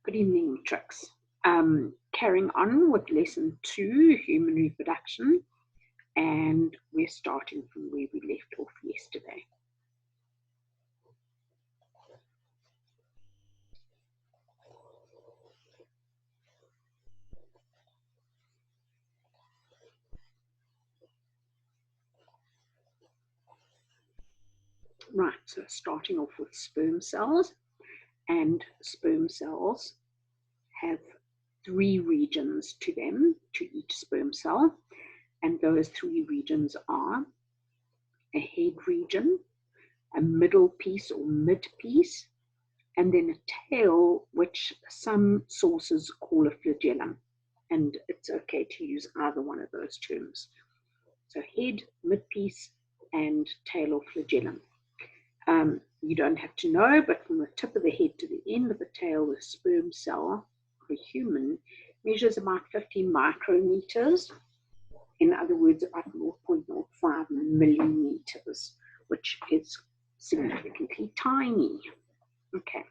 Good evening, Trix. Carrying on with lesson 2, human reproduction, and we're starting from where we left off yesterday. Right, so starting off with sperm cells, and sperm cells have 3 regions to them, to each sperm cell, and those 3 regions are a head region, a middle piece or mid piece, and then a tail, which some sources call a flagellum, and it's okay to use either one of those terms. So head, mid-piece, and tail or flagellum. You don't have to know, but from the tip of the head to the end of the tail, the sperm cell of a human measures about 50 micrometers. In other words, about 0.05 millimeters, which is significantly tiny. Okay.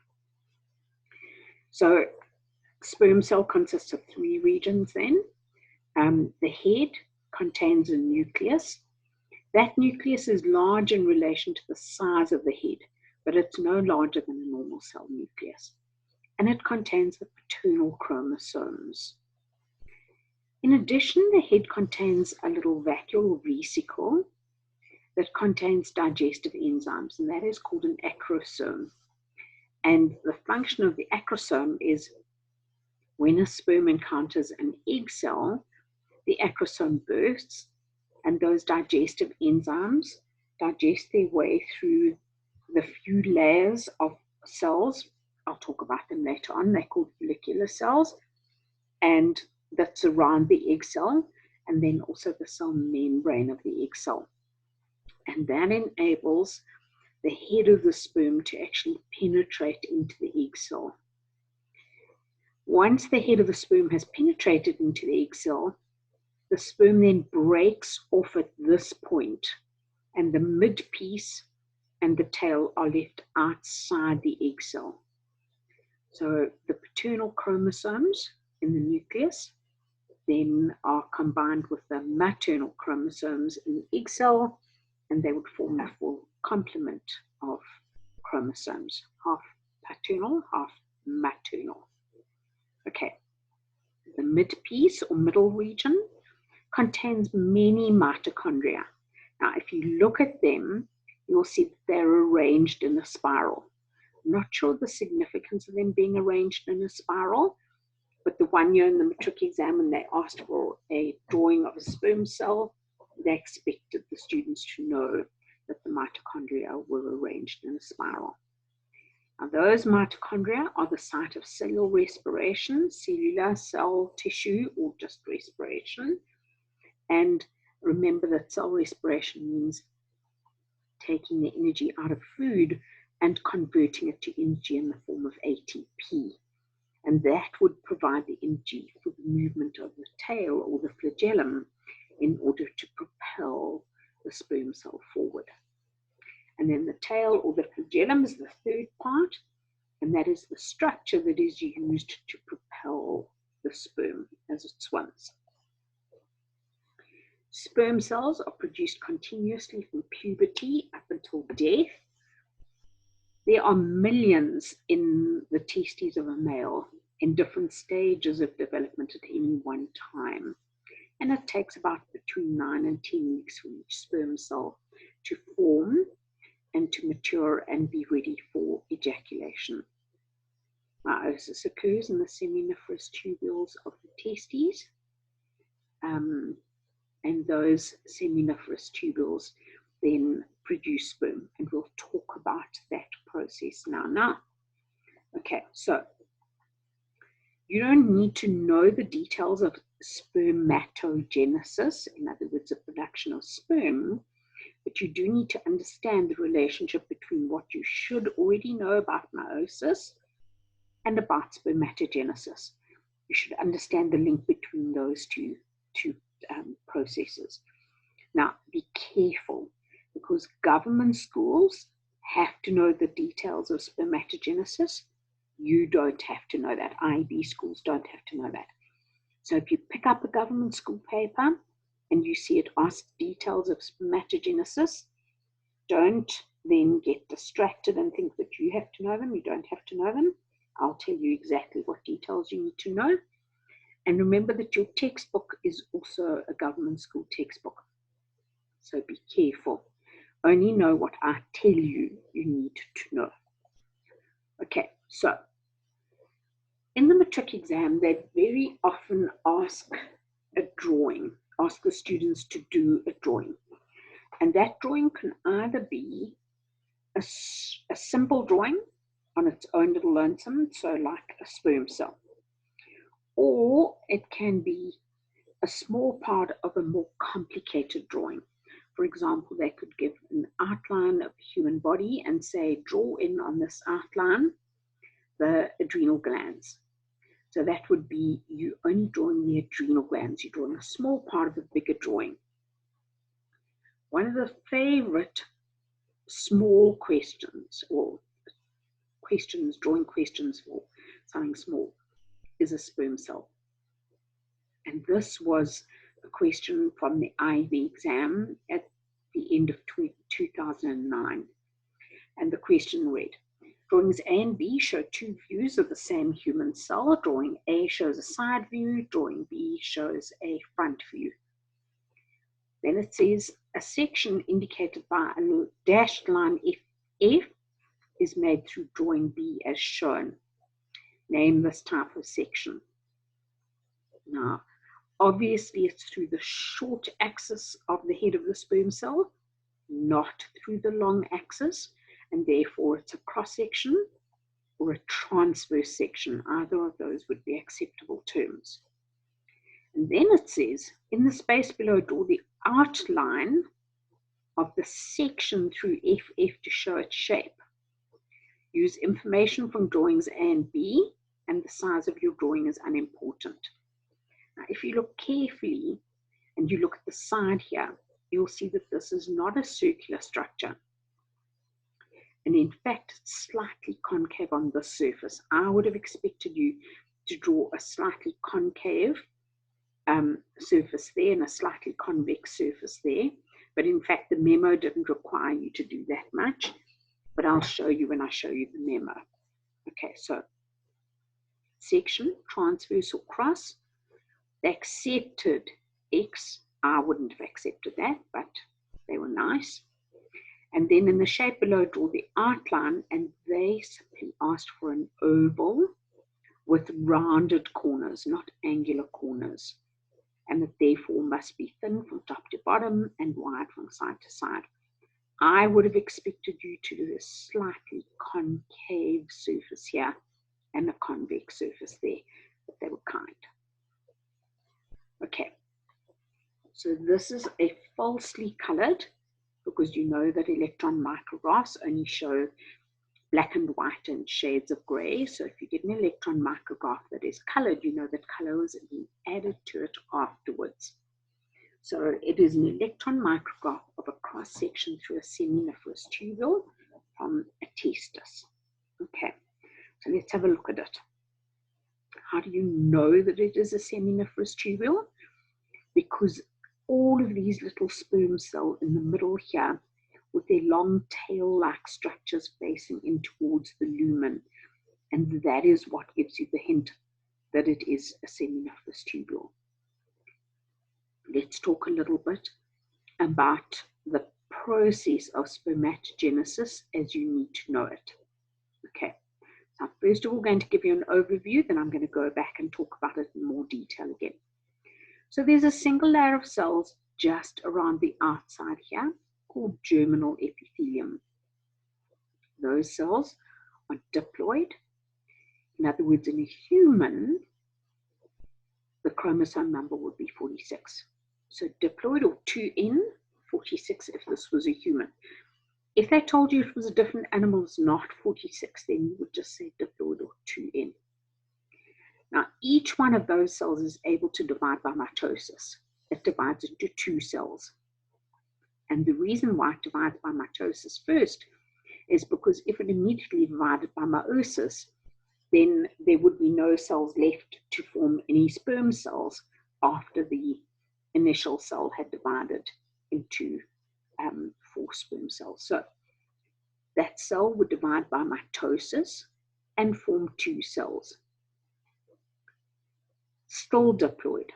So sperm cell consists of 3 regions then. The head contains a nucleus. That nucleus is large in relation to the size of the head, but it's no larger than a normal cell nucleus. And it contains the paternal chromosomes. In addition, the head contains a little vacuole or vesicle that contains digestive enzymes, and that is called an acrosome. And the function of the acrosome is when a sperm encounters an egg cell, the acrosome bursts, and those digestive enzymes digest their way through the few layers of cells. I'll talk about them later on. They're called follicular cells, and that surround the egg cell, and then also the cell membrane of the egg cell. And that enables the head of the sperm to actually penetrate into the egg cell. Once the head of the sperm has penetrated into the egg cell, the sperm then breaks off at this point, and the mid-piece and the tail are left outside the egg cell. So the paternal chromosomes in the nucleus then are combined with the maternal chromosomes in the egg cell, and they would form a full complement of chromosomes, half paternal, half maternal. Okay, the mid-piece or middle region contains many mitochondria. Now, if you look at them, you'll see that they're arranged in a spiral. I'm not sure the significance of them being arranged in a spiral, but the one year in the matric exam when they asked for a drawing of a sperm cell, they expected the students to know that the mitochondria were arranged in a spiral. Now, those mitochondria are the site of cellular respiration, cellular, cell, tissue, or just respiration. And remember that cell respiration means taking the energy out of food and converting it to energy in the form of ATP. And that would provide the energy for the movement of the tail or the flagellum in order to propel the sperm cell forward. And then the tail or the flagellum is the third part, and that is the structure that is used to propel the sperm as it swims. Sperm cells are produced continuously from puberty up until death. There are millions in the testes of a male in different stages of development at any one time. And it takes about between 9 and 10 weeks for each sperm cell to form and to mature and be ready for ejaculation. Meiosis occurs in the seminiferous tubules of the testes. And those seminiferous tubules then produce sperm, and we'll talk about that process now. Okay, so you don't need to know the details of spermatogenesis, in other words, the production of sperm, but you do need to understand the relationship between what you should already know about meiosis and about spermatogenesis. You should understand the link between those two processes. Now, be careful, because government schools have to know the details of spermatogenesis, You don't have to know that. IB schools don't have to know that. So if you pick up a government school paper and you see it asks details of spermatogenesis, don't then get distracted and think that you have to know them. You don't have to know them. I'll tell you exactly what details you need to know. And remember that your textbook is also a government school textbook. So be careful. Only know what I tell you need to know. Okay, so in the matric exam, they very often ask a drawing, ask the students to do a drawing. And that drawing can either be a simple drawing on its own little lonesome, so like a sperm cell, or it can be a small part of a more complicated drawing. For example, they could give an outline of the human body and say, draw in on this outline the adrenal glands. So that would be you only drawing the adrenal glands. You're drawing a small part of a bigger drawing. One of the favorite small questions, or questions, drawing questions for something small, is a sperm cell. And this was a question from the IB exam at the end of 2009. And the question read, drawings A and B show two views of the same human cell. Drawing A shows a side view, drawing B shows a front view. Then it says a section indicated by a dashed line FF is made through drawing B as shown. Name this type of section. Now, obviously it's through the short axis of the head of the sperm cell, not through the long axis, and therefore it's a cross-section or a transverse section. Either of those would be acceptable terms. And then it says, in the space below, draw the outline of the section through FF to show its shape. Use information from drawings A and B, and the size of your drawing is unimportant. Now, if you look carefully and you look at the side here, you'll see that this is not a circular structure. And in fact, it's slightly concave on the surface. I would have expected you to draw a slightly concave surface there and a slightly convex surface there. But in fact, the memo didn't require you to do that much. But I'll show you when I show you the memo. Okay, so section, transverse or cross. They accepted X. I wouldn't have accepted that, but they were nice. And then in the shape below, draw the outline, and they simply asked for an oval with rounded corners, not angular corners, and that therefore must be thin from top to bottom and wide from side to side. I would have expected you to do a slightly concave surface here and a convex surface there, but they were kind. Okay, so this is a falsely colored, because you know that electron micrographs only show black and white and shades of gray. So if you get an electron micrograph that is colored, you know that color is being added to it afterwards. So it is an electron micrograph of a cross section through a seminiferous tubule from a testis. Okay, so let's have a look at it. How do you know that it is a seminiferous tubule? Because all of these little sperm cells in the middle here with their long tail-like structures facing in towards the lumen. And that is what gives you the hint that it is a seminiferous tubule. Let's talk a little bit about the process of spermatogenesis as you need to know it. Okay, so first of all, I'm going to give you an overview, then I'm going to go back and talk about it in more detail again. So there's a single layer of cells just around the outside here called germinal epithelium. Those cells are diploid. In other words, in a human, the chromosome number would be 46. So diploid, or 2N, 46 if this was a human. If they told you it was a different animal, it's not 46, then you would just say diploid or 2N. Now, each one of those cells is able to divide by mitosis. It divides into two cells. And the reason why it divides by mitosis first is because if it immediately divided by meiosis, then there would be no cells left to form any sperm cells after the initial cell had divided into 4 sperm cells. So that cell would divide by mitosis and form 2 cells. Still diploid.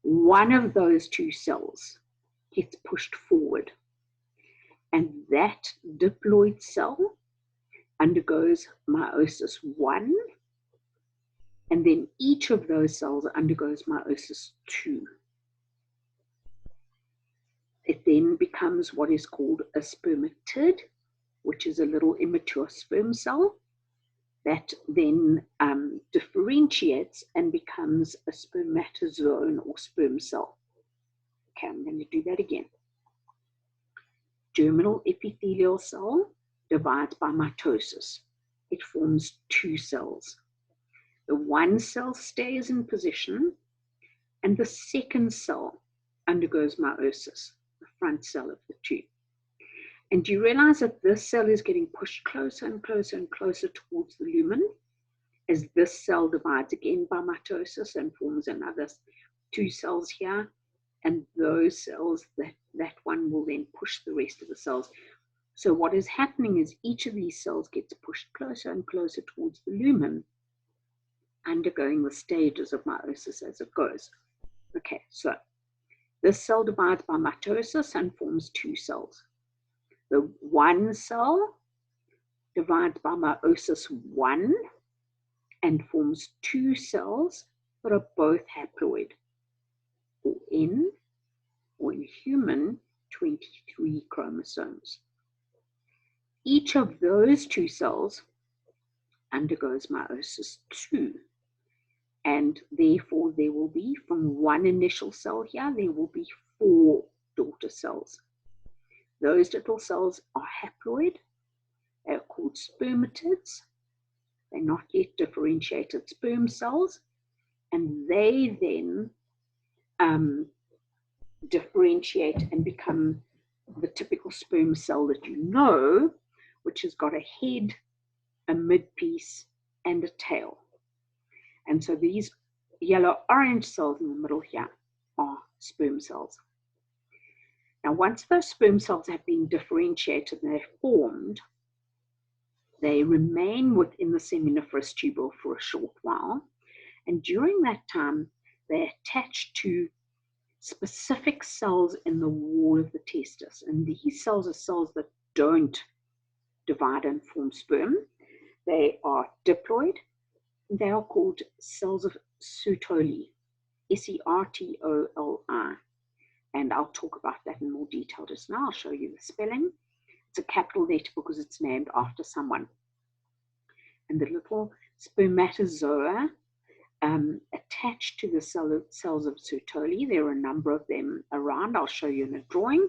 One of those 2 cells gets pushed forward, and that diploid cell undergoes meiosis 1, and then each of those cells undergoes meiosis 2. It then becomes what is called a spermatid, which is a little immature sperm cell that then differentiates and becomes a spermatozoon or sperm cell. Okay, I'm going to do that again. Germinal epithelial cell divides by mitosis. It forms 2 cells. The one cell stays in position, and the second cell undergoes meiosis, the front cell of the 2. And do you realize that this cell is getting pushed closer and closer and closer towards the lumen as this cell divides again by mitosis and forms another 2 cells here, and those cells, that one will then push the rest of the cells. So what is happening is each of these cells gets pushed closer and closer towards the lumen, undergoing the stages of meiosis as it goes. Okay, so this cell divides by mitosis and forms 2 cells. The one cell divides by meiosis 1 and forms 2 cells that are both haploid, or in human 23 chromosomes. Each of those 2 cells undergoes meiosis 2, and therefore there will be, from one initial cell here, there will be 4 daughter cells. Those little cells are haploid. They're called spermatids. They're not yet differentiated sperm cells, and they then differentiate and become the typical sperm cell that you know, which has got a head, a midpiece, and a tail. And so these yellow-orange cells in the middle here are sperm cells. Now, once those sperm cells have been differentiated and they're formed, they remain within the seminiferous tubule for a short while. And during that time, they're attached to specific cells in the wall of the testis. And these cells are cells that don't divide and form sperm. They are diploid. They are called cells of Sertoli, S-E-R-T-O-L-I. And I'll talk about that in more detail just now. I'll show you the spelling. It's a capital letter because it's named after someone. And the little spermatozoa attached to the cells of Sertoli. There are a number of them around. I'll show you in a drawing.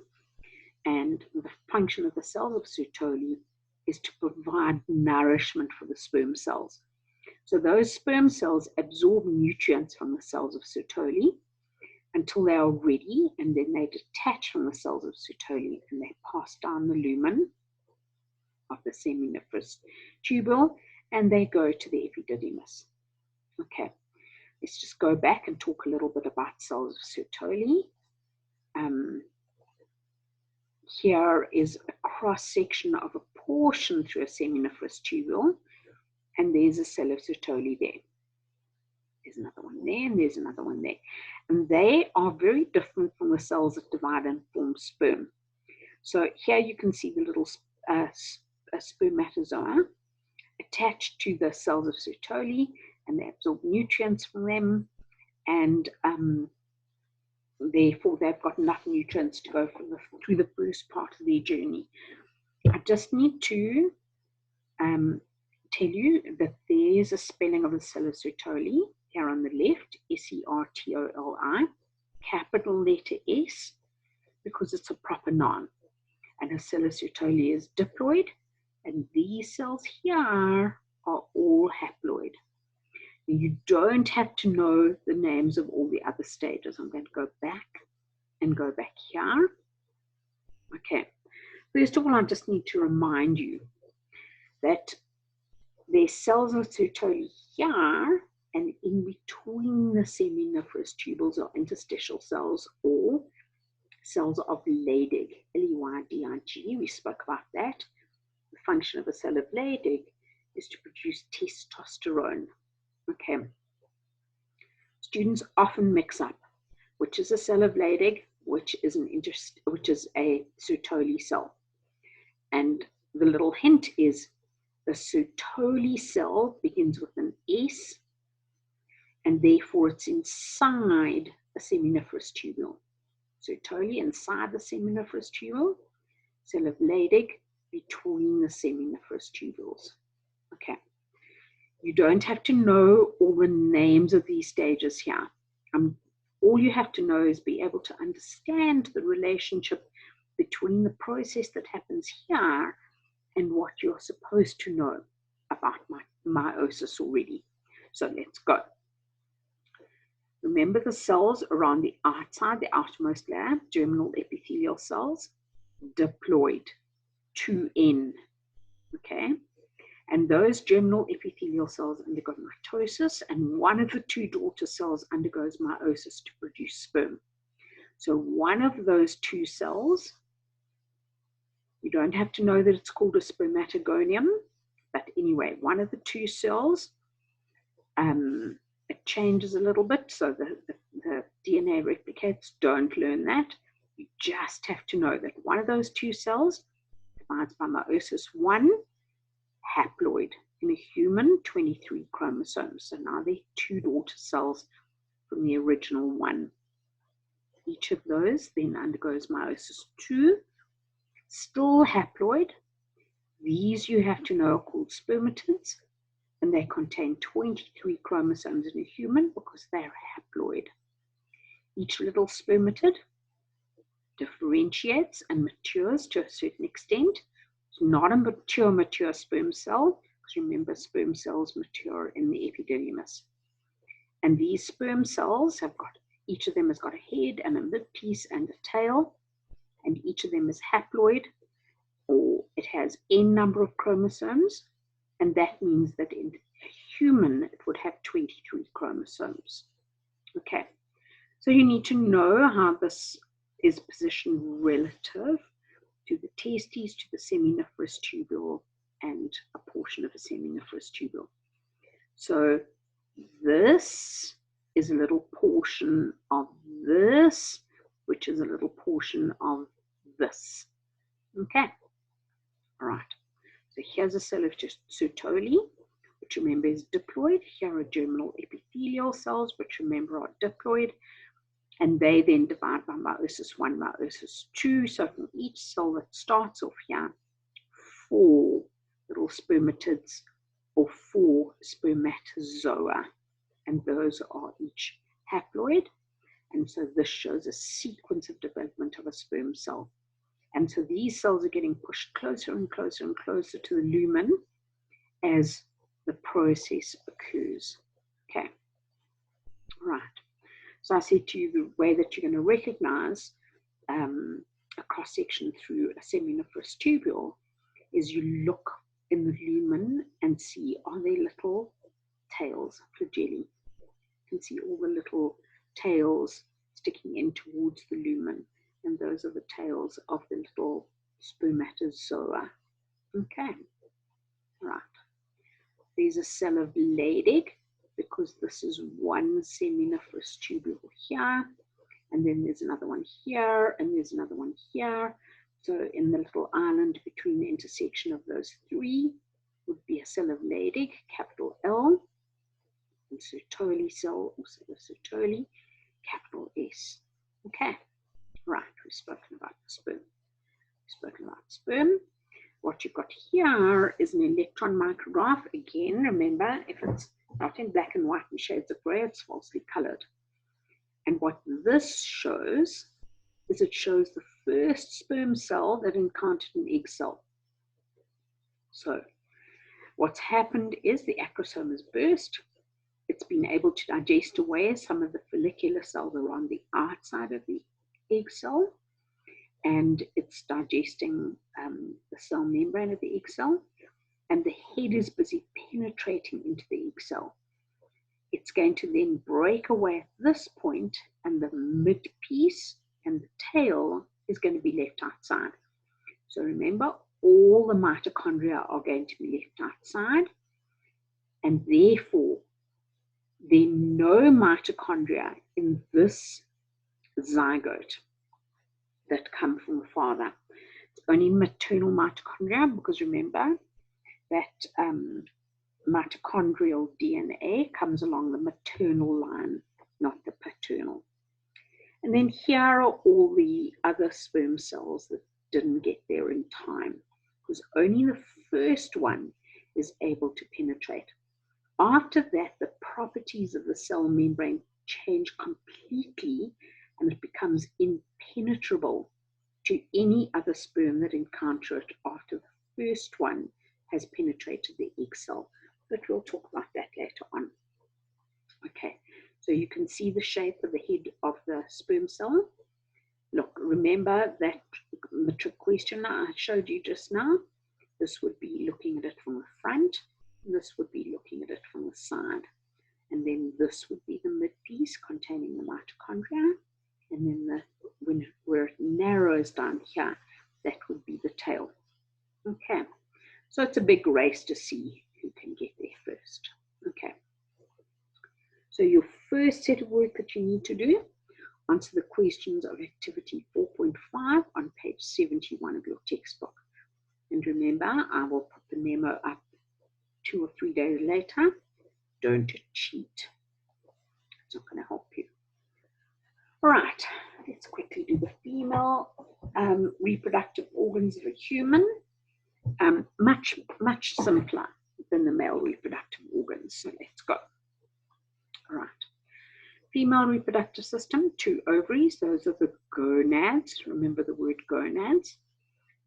And the function of the cells of Sertoli is to provide nourishment for the sperm cells. So those sperm cells absorb nutrients from the cells of Sertoli until they are ready, and then they detach from the cells of Sertoli and they pass down the lumen of the seminiferous tubule and they go to the epididymis. Okay, let's just go back and talk a little bit about cells of Sertoli. Here is a cross-section of a portion through a seminiferous tubule, and there's a cell of Sertoli there. There's another one there, and there's another one there. And they are very different from the cells that divide and form sperm. So here you can see the little spermatozoa attached to the cells of Sertoli, and they absorb nutrients from them, and therefore they've got enough nutrients to go through the first part of their journey. I just need to tell you that there's a spelling of the cell of Sertoli here on the left, S-E-R-T-O-L-I, capital letter S, because it's a proper noun. And a cell of Sertoli is diploid, and these cells here are all haploid. You don't have to know the names of all the other stages. I'm going to go back and go back here. Okay, first of all, I just need to remind you that Their cells are totally here, and in between the seminiferous tubules are interstitial cells or cells of Leydig, Leydig. We spoke about that. The function of a cell of Leydig is to produce testosterone. Okay. Students often mix up which is a cell of Leydig, which is a Sertoli cell. And the little hint is the Sertoli cell begins with an S, and therefore it's inside a seminiferous tubule. Sertoli inside the seminiferous tubule, cell of Leydig between the seminiferous tubules. Okay. You don't have to know all the names of these stages here. All you have to know is be able to understand the relationship between the process that happens here and what you're supposed to know about meiosis already. So let's go. Remember the cells around the outside, the outermost layer, germinal epithelial cells, diploid, 2N, okay? And those germinal epithelial cells undergo mitosis, and one of the two daughter cells undergoes meiosis to produce sperm. So one of those two cells, you don't have to know that it's called a spermatogonium, but anyway, one of the two cells, it changes a little bit, so the DNA replicates. Don't learn that. You just have to know that one of those two cells divides by meiosis 1, haploid. In a human, 23 chromosomes. So now there are two daughter cells from the original one. Each of those then undergoes meiosis 2, still haploid. These you have to know are called spermatids, and they contain 23 chromosomes in a human because they're haploid. Each little spermatid differentiates and matures to a certain extent. It's not a mature sperm cell, because remember, sperm cells mature in the epidermis. And these sperm cells each of them has got a head and a midpiece and a tail, and each of them is haploid, or it has n number of chromosomes, and that means that in a human it would have 23 chromosomes. Okay, so you need to know how this is positioned relative to the testes, to the seminiferous tubule, and a portion of a seminiferous tubule. So this is a little portion of this, which is a little portion of this. Okay, all right. So here's a cell of Sertoli, which remember is diploid. Here are germinal epithelial cells, which remember are diploid. And they then divide by meiosis 1, meiosis 2. So from each cell that starts off here, 4 little spermatids or 4 spermatozoa. And those are each haploid. And so this shows a sequence of development of a sperm cell. And so these cells are getting pushed closer and closer and closer to the lumen as the process occurs. Okay, right. So I said to you, the way that you're going to recognize a cross-section through a seminiferous tubule is you look in the lumen and see, are there little tails, flagellae? You can see all the little tails sticking in towards the lumen, and those are the tails of the little spermatozoa. Okay, right. There's a cell of Leydig, because this is one seminiferous tubule here, and then there's another one here, and there's another one here. So in the little island between the intersection of those three would be a cell of Leydig, capital L, and Sertoli cell, also the Sertoli, capital S. Okay, right, we've spoken about the sperm. We've spoken about sperm. What you've got here is an electron micrograph. Again, remember, if it's not in black and white and shades of gray, it's falsely colored. And what this shows is it shows the first sperm cell that encountered an egg cell. So what's happened is the acrosome has burst. It's been able to digest away some of the follicular cells around the outside of the egg cell, and it's digesting the cell membrane of the egg cell. and the head is busy penetrating into the egg cell. It's going to then break away at this point, and the mid piece and the tail is going to be left outside. So remember, all the mitochondria are going to be left outside, and therefore there are no mitochondria in this zygote that come from the father. It's only maternal mitochondria, because remember that mitochondrial DNA comes along the maternal line, not the paternal. And then here are all the other sperm cells that didn't get there in time, because only the first one is able to penetrate. After that, the properties of the cell membrane change completely, and it becomes impenetrable to any other sperm that encounter it after the first one has penetrated the egg cell. But we'll talk about that later on. Okay, so you can see the shape of the head of the sperm cell. Look, remember that matric question I showed you just now? This would be looking at it from the front. This would be looking at it from the side. And then this would be the mid piece containing the mitochondria. And then where it narrows down here, that would be the tail. Okay, so it's a big race to see who can get there first. Okay, so your first set of work that you need to do, answer the questions of activity 4.5 on page 71 of your textbook. And remember, I will put the memo up 2 or 3 days later. Don't cheat. It's not going to help you. All right, let's quickly do the female reproductive organs of a human. Much simpler than the male reproductive organs. So let's go. All right. Female reproductive system, 2 ovaries. Those are the gonads. Remember the word gonads.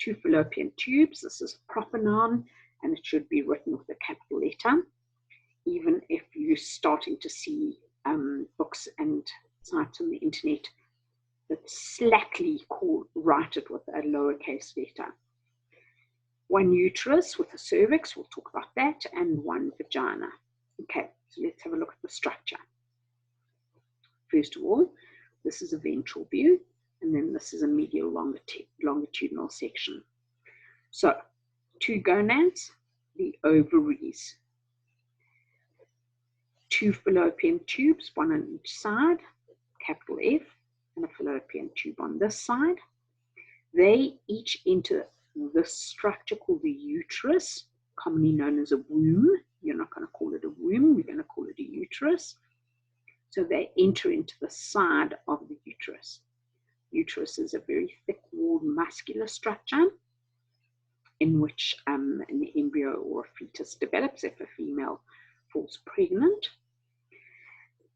2 fallopian tubes. This is a proper noun, and it should be written with a capital letter, even if you're starting to see books and sites on the internet that slackly write it with a lowercase letter. 1 uterus with a cervix, we'll talk about that, and 1 vagina. Okay, so let's have a look at the structure. First of all, this is a ventral view, and then this is a medial longitudinal section. So, 2 gonads, the ovaries. 2 fallopian tubes, 1 on each side, capital F, and a fallopian tube on this side. They each enter this structure called the uterus, commonly known as a womb. You're not going to call it a womb, you're going to call it a uterus. So they enter into the side of the uterus. Uterus is a very thick-walled muscular structure in which an embryo or a fetus develops if a female falls pregnant.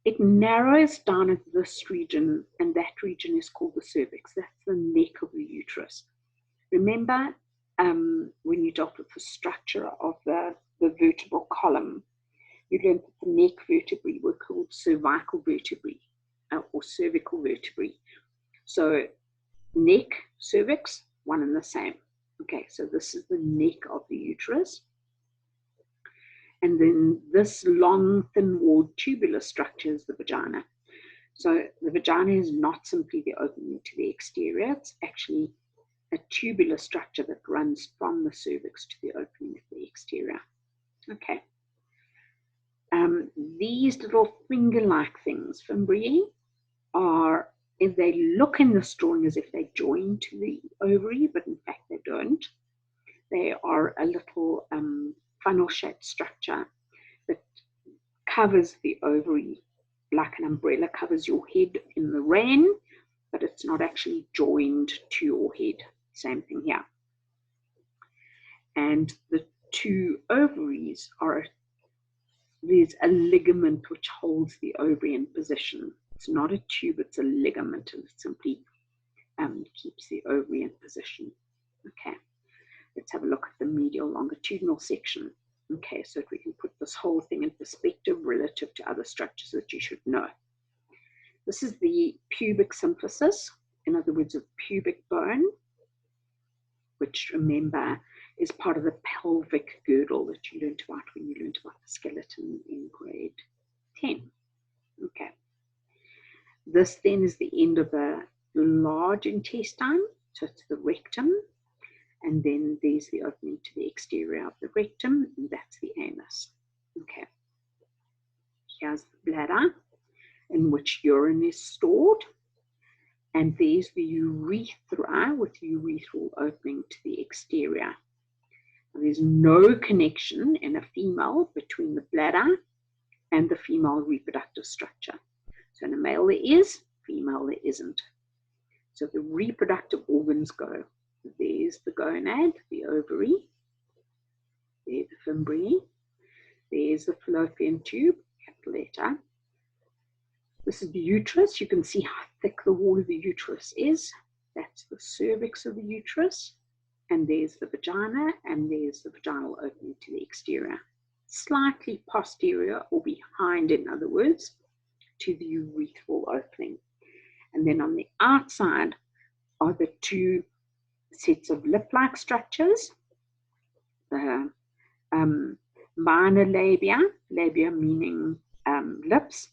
It narrows down at this region, and that region is called the cervix. That's the neck of the uterus. Remember, when you dealt with the structure of the vertebral column, you learned that the neck vertebrae were called cervical vertebrae or cervical vertebrae. So neck, cervix, one and the same. Okay, so this is the neck of the uterus. And then this long, thin-walled tubular structure is the vagina. So the vagina is not simply the opening to the exterior. It's actually a tubular structure that runs from the cervix to the opening of the exterior. Okay. These little finger-like things, fimbriae, are, if they look in this drawing as if they join to the ovary, but in fact they don't. They are a little funnel-shaped structure that covers the ovary like an umbrella covers your head in the rain, but it's not actually joined to your head. Same thing here. And the 2 ovaries are, there's a ligament which holds the ovary in position. It's not a tube, it's a ligament, and it simply keeps the ovary in position. Okay, let's have a look at the medial longitudinal section. Okay, so if we can put this whole thing in perspective relative to other structures that you should know. This is the pubic symphysis, in other words, a pubic bone, which, remember, is part of the pelvic girdle that you learned about when you learned about the skeleton in grade 10. Okay. This then is the end of the large intestine, so it's the rectum, and then there's the opening to the exterior of the rectum, and that's the anus. Okay. Here's the bladder, in which urine is stored, and there's the urethra with urethral opening to the exterior. And there's no connection in a female between the bladder and the female reproductive structure. So in a male there is, female there isn't. So the reproductive organs go. There's the gonad, the ovary, there's the fimbriae, there's the fallopian tube, capital letter. This is the uterus. You can see how thick the wall of the uterus is. That's the cervix of the uterus. And there's the vagina, and there's the vaginal opening to the exterior. Slightly posterior, or behind, in other words, to the urethral opening. And then on the outside are the two sets of lip-like structures. The minor labia, labia meaning lips,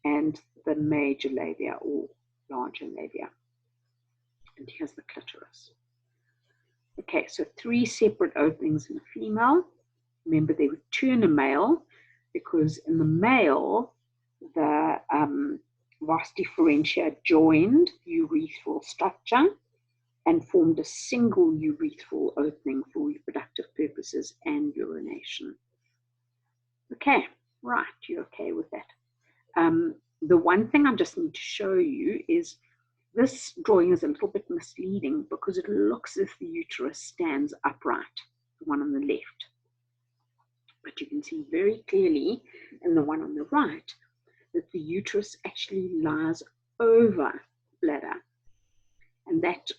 and the major labia or larger labia. And here's the clitoris. Okay, so 3 separate openings in a female. Remember, there were 2 in a male, because in the male, the vas differentia joined the urethral structure and formed a single urethral opening for reproductive purposes and urination. Okay, right, you're okay with that. The one thing I just need to show you is this drawing is a little bit misleading because it looks as if the uterus stands upright, the one on the left. But you can see very clearly in the one on the right that the uterus actually lies over bladder. And that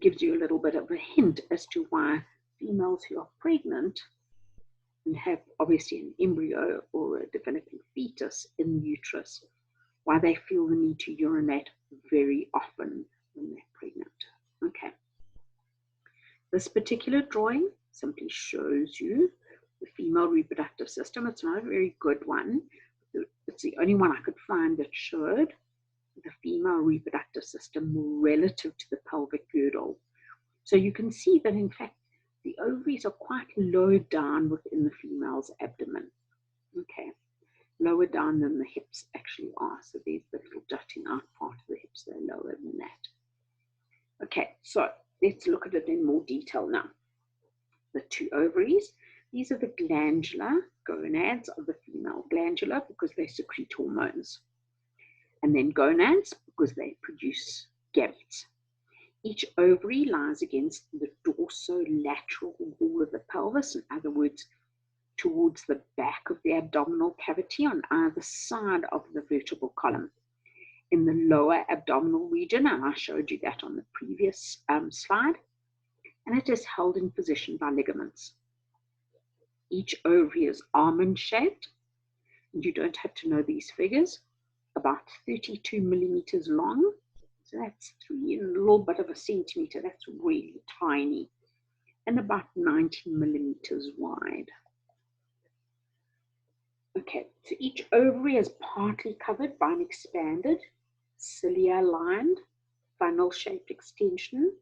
gives you a little bit of a hint as to why females who are pregnant and have obviously an embryo or a developing fetus in the uterus, why they feel the need to urinate very often when they're pregnant. Okay. This particular drawing simply shows you the female reproductive system. It's not a very good one. It's the only one I could find that showed the female reproductive system relative to the pelvic girdle. So you can see that in fact the ovaries are quite low down within the female's abdomen. Okay. Lower down than the hips actually are. So there's the little jutting out part of the hips, they're lower than that. Okay, so let's look at it in more detail now. The 2 ovaries, these are the glandular gonads of the female. Glandular because they secrete hormones. And then gonads because they produce gametes. Each ovary lies against the dorsolateral wall of the pelvis, in other words, towards the back of the abdominal cavity on either side of the vertebral column. In the lower abdominal region, and I showed you that on the previous slide, and it is held in position by ligaments. Each ovary is almond-shaped, and you don't have to know these figures, about 32 millimeters long, so that's 3 and a little bit of a centimeter, that's really tiny, and about 90 millimeters wide. Okay, so each ovary is partly covered by an expanded, cilia-lined, funnel-shaped extension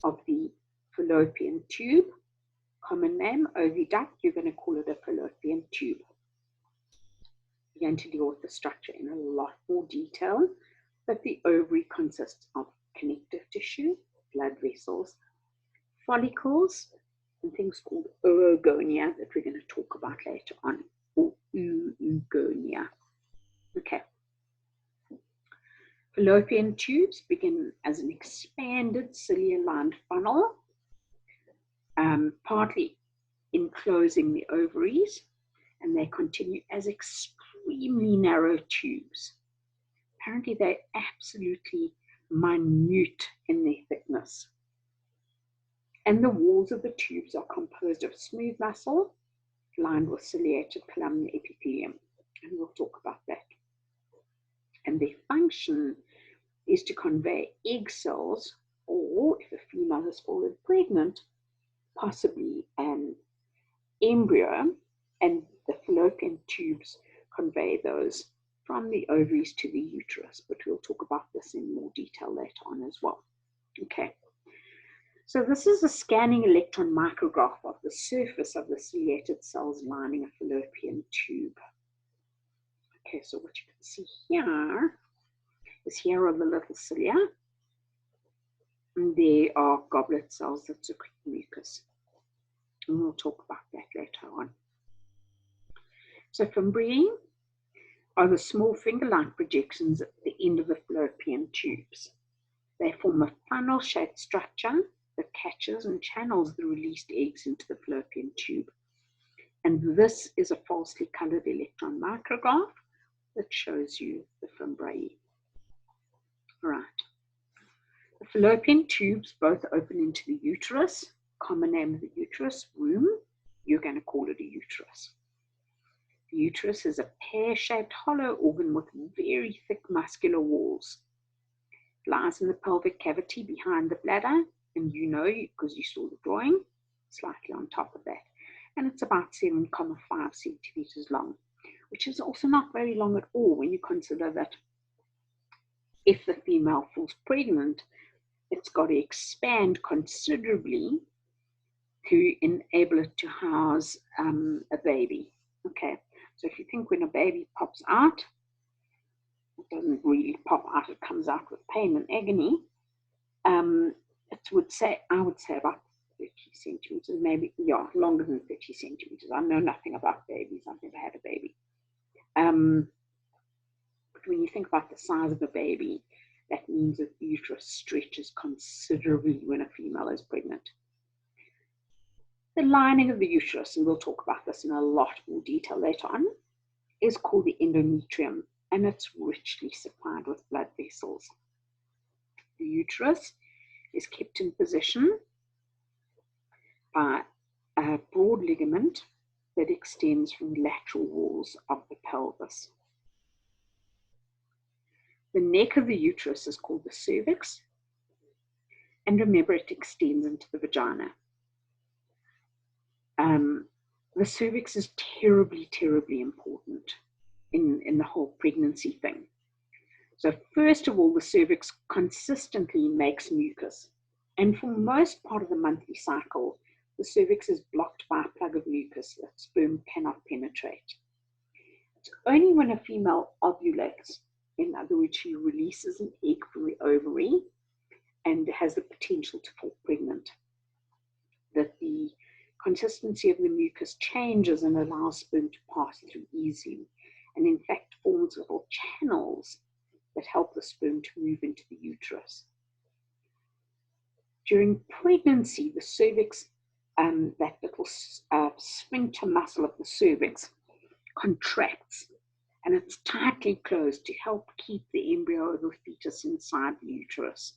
of the fallopian tube. Common name, oviduct, you're going to call it a fallopian tube. We're going to deal with the structure in a lot more detail, but the ovary consists of connective tissue, blood vessels, follicles, and things called oogonia that we're going to talk about later on. Or oogonia. Okay. Fallopian tubes begin as an expanded cilia-lined funnel, partly enclosing the ovaries, and they continue as extremely narrow tubes. Apparently, they're absolutely minute in their thickness. And the walls of the tubes are composed of smooth muscle, lined with ciliated columnar epithelium, and we'll talk about that. And their function is to convey egg cells, or if a female has fallen pregnant, possibly embryo and the fallopian tubes convey those from the ovaries to the uterus, but we'll talk about this in more detail later on as well. Okay, so this is a scanning electron micrograph of the surface of the ciliated cells lining a fallopian tube. Okay, so what you can see here are the little cilia, and there are goblet cells that secrete mucus, and we'll talk about that later on. So fimbriae are the small finger-like projections at the end of the fallopian tubes. They form a funnel-shaped structure that catches and channels the released eggs into the fallopian tube. And this is a falsely colored electron micrograph that shows you the fimbriae. Right. The fallopian tubes both open into the uterus, common name of the uterus, womb. You're going to call it a uterus. The uterus is a pear-shaped hollow organ with very thick muscular walls. It lies in the pelvic cavity behind the bladder, and you know because you saw the drawing, slightly on top of that. And it's about 7.5 centimeters long, which is also not very long at all when you consider that if the female falls pregnant, it's got to expand considerably to enable it to house a baby. Okay, so if you think when a baby pops out, it doesn't really pop out, it comes out with pain and agony. I would say about 30 centimeters, maybe, yeah, longer than 30 centimeters. I know nothing about babies, I've never had a baby. But when you think about the size of a baby, that means that the uterus stretches considerably when a female is pregnant. The lining of the uterus, and we'll talk about this in a lot more detail later on, is called the endometrium, and it's richly supplied with blood vessels. The uterus is kept in position by a broad ligament that extends from the lateral walls of the pelvis. The neck of the uterus is called the cervix, and remember it extends into the vagina. The cervix is terribly, terribly important in the whole pregnancy thing. So first of all, the cervix consistently makes mucus, and for most part of the monthly cycle, the cervix is blocked by a plug of mucus that sperm cannot penetrate. It's only when a female ovulates, in other words, she releases an egg from the ovary and has the potential to fall pregnant, that the consistency of the mucus changes and allows sperm to pass through easily, and in fact forms little channels that help the sperm to move into the uterus. During pregnancy, the cervix, that little sphincter muscle of the cervix, contracts, and it's tightly closed to help keep the embryo or the fetus inside the uterus.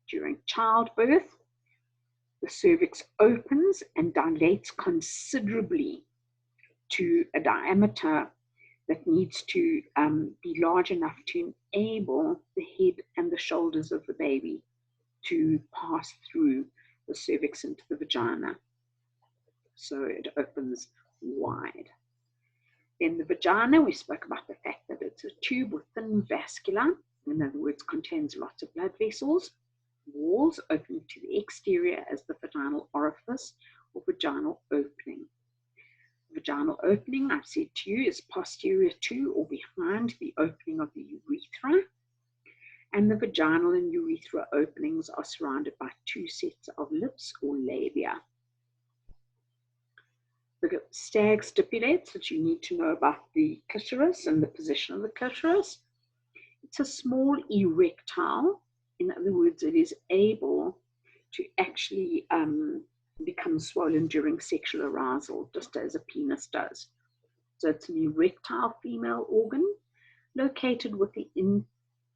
During childbirth, the cervix opens and dilates considerably to a diameter that needs to be large enough to enable the head and the shoulders of the baby to pass through the cervix into the vagina. So it opens wide. Then the vagina, we spoke about the fact that it's a tube with thin vascula, in other words, contains lots of blood vessels, walls opening to the exterior as the vaginal orifice or vaginal opening. Vaginal opening, I've said to you, is posterior to or behind the opening of the urethra, and the vaginal and urethra openings are surrounded by two sets of lips or labia. The stag stipulates that you need to know about the clitoris and the position of the clitoris. It's a small erectile. In other words, it is able to actually become swollen during sexual arousal, just as a penis does. So it's an erectile female organ located within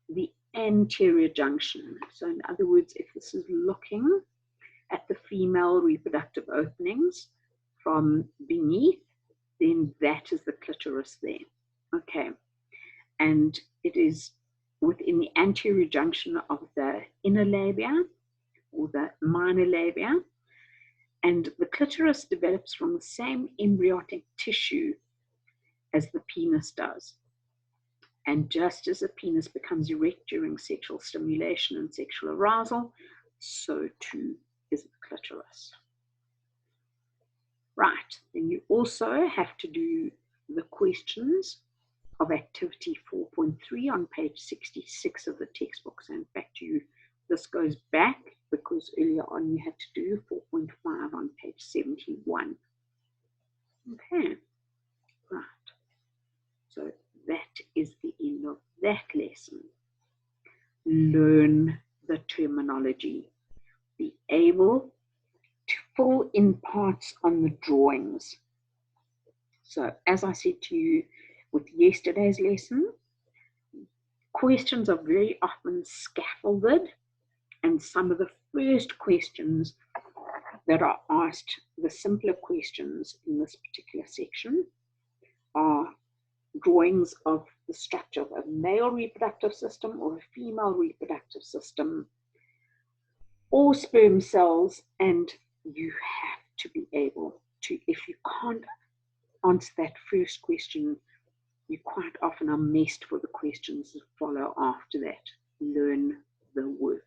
the anterior junction. So in other words, if this is looking at the female reproductive openings from beneath, then that is the clitoris there. Okay, and it is within the anterior junction of the inner labia or the minor labia, And the clitoris develops from the same embryonic tissue as the penis does. And just as the penis becomes erect during sexual stimulation and sexual arousal, so too is the clitoris. Right, then you also have to do the questions of activity 4.3 on page 66 of the textbook. So in fact, this goes back because earlier on you had to do 4.5 on page 71. Okay, right. So that is the end of that lesson. Learn the terminology. Be able to fill in parts on the drawings. So as I said to you with yesterday's lesson, questions are very often scaffolded, and some of the first questions that are asked, the simpler questions in this particular section, are drawings of the structure of a male reproductive system or a female reproductive system or sperm cells, and you have to be able to, if you can't answer that first question, you quite often are missed for the questions that follow after that. Learn the work.